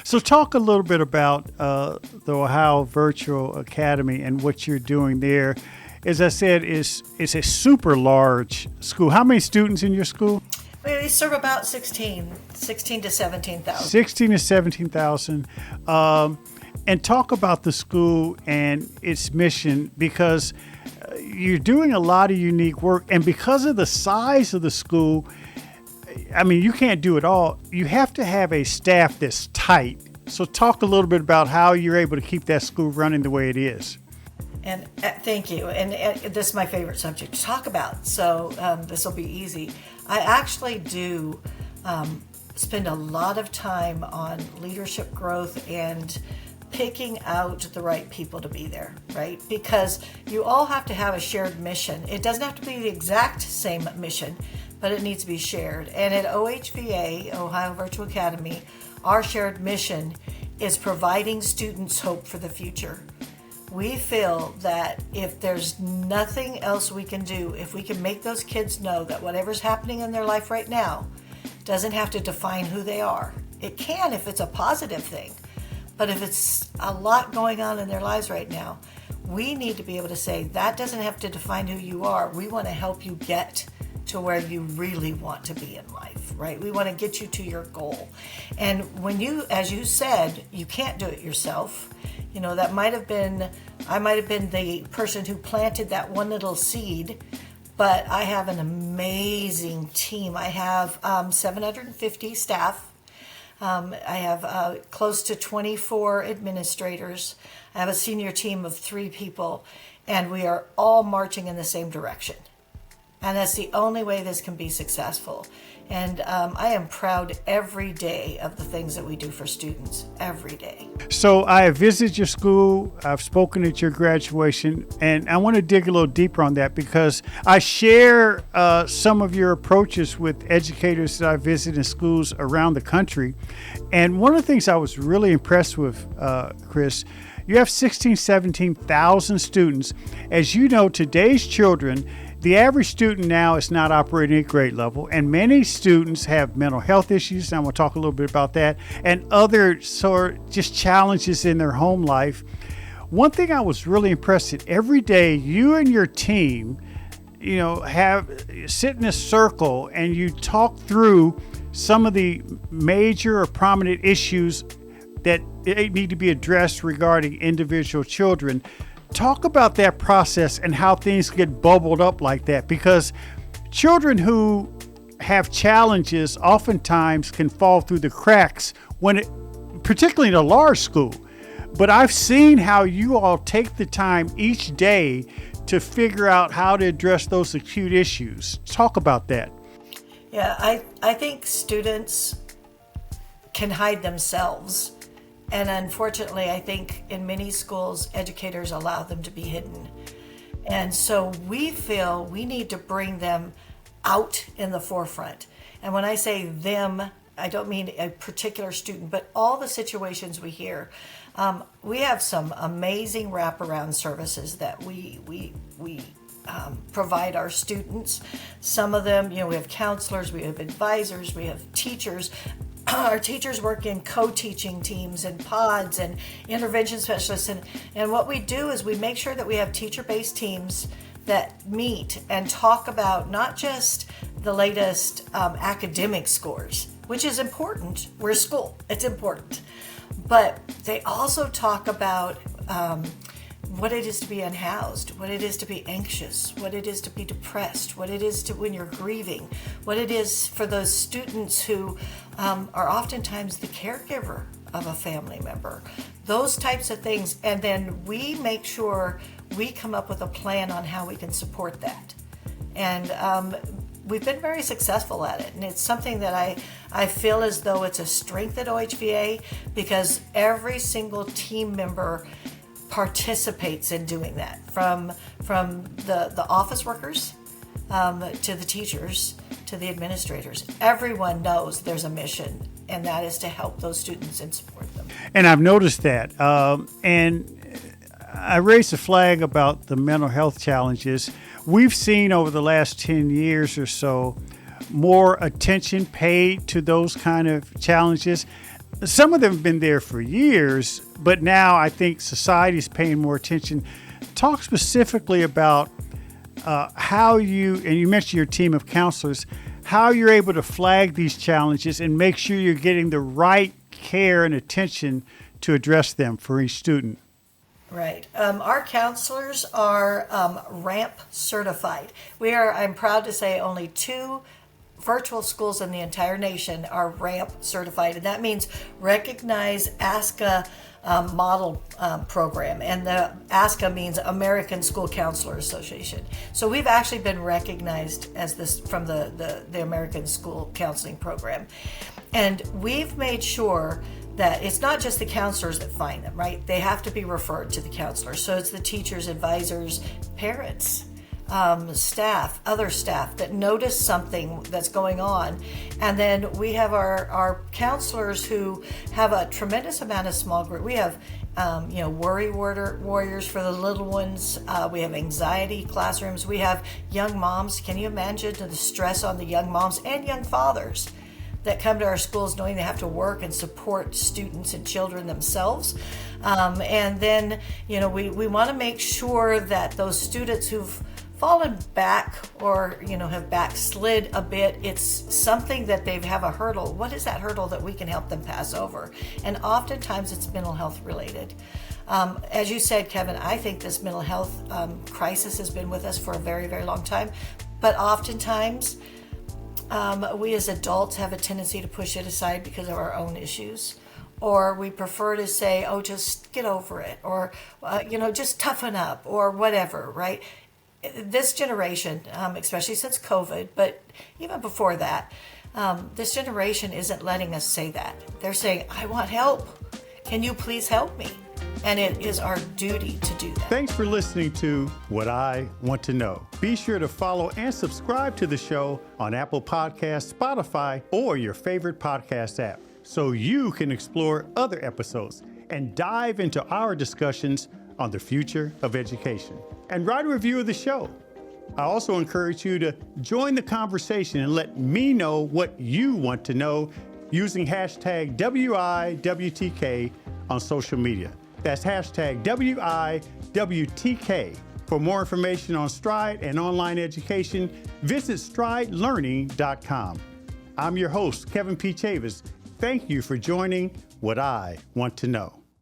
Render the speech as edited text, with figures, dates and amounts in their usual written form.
So talk a little bit about the Ohio Virtual Academy and what you're doing there. As I said, it's a super large school. How many students in your school? We serve about 16 to 17,000. 16 to 17,000. And talk about the school and its mission, because you're doing a lot of unique work. And because of the size of the school, I mean, you can't do it all. You have to have a staff that's tight. So talk a little bit about how you're able to keep that school running the way it is. And thank you. And this is my favorite subject to talk about. So this will be easy. I actually do spend a lot of time on leadership growth and picking out the right people to be there, right? Because you all have to have a shared mission. It doesn't have to be the exact same mission, but it needs to be shared. And at OHVA, Ohio Virtual Academy, our shared mission is providing students hope for the future. We feel that if there's nothing else we can do, if we can make those kids know that whatever's happening in their life right now doesn't have to define who they are. It can if it's a positive thing. But if it's a lot going on in their lives right now, we need to be able to say, that doesn't have to define who you are. We want to help you get to where you really want to be in life, right? We want to get you to your goal. And when you, as you said, you can't do it yourself. You know, I might have been the person who planted that one little seed, but I have an amazing team. I have 750 staff. I have close to 24 administrators. I have a senior team of 3 people, and we are all marching in the same direction. And that's the only way this can be successful. And I am proud every day of the things that we do for students, every day. So I have visited your school, I've spoken at your graduation, and I want to dig a little deeper on that because I share some of your approaches with educators that I visit in schools around the country. And one of the things I was really impressed with, Chris, you have 17,000 students. As you know, today's children, the average student now is not operating at grade level, and many students have mental health issues, and I'm going to talk a little bit about that, and other just challenges in their home life. One thing I was really impressed at, every day you and your team, sit in a circle and you talk through some of the major or prominent issues that need to be addressed regarding individual children. Talk about that process and how things get bubbled up like that, because children who have challenges oftentimes can fall through the cracks particularly in a large school. But I've seen how you all take the time each day to figure out how to address those acute issues. Talk about that. Yeah, I think students can hide themselves. And unfortunately, I think in many schools, educators allow them to be hidden. And so we feel we need to bring them out in the forefront. And when I say them, I don't mean a particular student, but all the situations we hear. We have some amazing wraparound services that we provide our students. Some of them, we have counselors, we have advisors, we have teachers. Our teachers work in co-teaching teams and pods and intervention specialists. And what we do is we make sure that we have teacher-based teams that meet and talk about not just the latest academic scores, which is important. We're a school. It's important. But they also talk about what it is to be unhoused, what it is to be anxious, what it is to be depressed, what it is to when you're grieving, what it is for those students who are oftentimes the caregiver of a family member, those types of things. And then we make sure we come up with a plan on how we can support that. And we've been very successful at it. And it's something that I feel as though it's a strength at OHVA, because every single team member participates in doing that, from the office workers to the teachers to the administrators. Everyone knows there's a mission, and that is to help those students and support them. And I've noticed that. And I raised a flag about the mental health challenges. We've seen over the last 10 years or so more attention paid to those kind of challenges. some of them have been there for years, but now I think society's paying more attention. Talk specifically about how you, and you mentioned your team of counselors, how you're able to flag these challenges and make sure you're getting the right care and attention to address them for each student. Right. Our counselors are RAMP certified. I'm proud to say, only 2 virtual schools in the entire nation are RAMP certified, and that means Recognize ASCA model program, and the ASCA means American School Counselor Association. So we've actually been recognized as this from the American School Counseling Program, and we've made sure that it's not just the counselors that find them, right? They have to be referred to the counselors. So it's the teachers, advisors, parents, staff, other staff that notice something that's going on. And then we have our counselors who have a tremendous amount of small group. We have worry warriors for the little ones. We have anxiety classrooms. We have young moms. Can you imagine the stress on the young moms and young fathers that come to our schools knowing they have to work and support students and children themselves? And then, we want to make sure that those students who've fallen back or, have backslid a bit, it's something that they have a hurdle. What is that hurdle that we can help them pass over? And oftentimes it's mental health related. As you said, Kevin, I think this mental health crisis has been with us for a very, very long time. But oftentimes, we as adults have a tendency to push it aside because of our own issues, or we prefer to say, oh, just get over it, or, just toughen up, or whatever, right? This generation, especially since COVID, but even before that, this generation isn't letting us say that. They're saying, I want help. Can you please help me? And it is our duty to do that. Thanks for listening to What I Want to Know. Be sure to follow and subscribe to the show on Apple Podcasts, Spotify, or your favorite podcast app so you can explore other episodes and dive into our discussions on the future of education. And write a review of the show. I also encourage you to join the conversation and let me know what you want to know using hashtag WIWTK on social media. That's hashtag WIWTK. For more information on Stride and online education, visit stridelearning.com. I'm your host, Kevin P. Chavous. Thank you for joining What I Want to Know.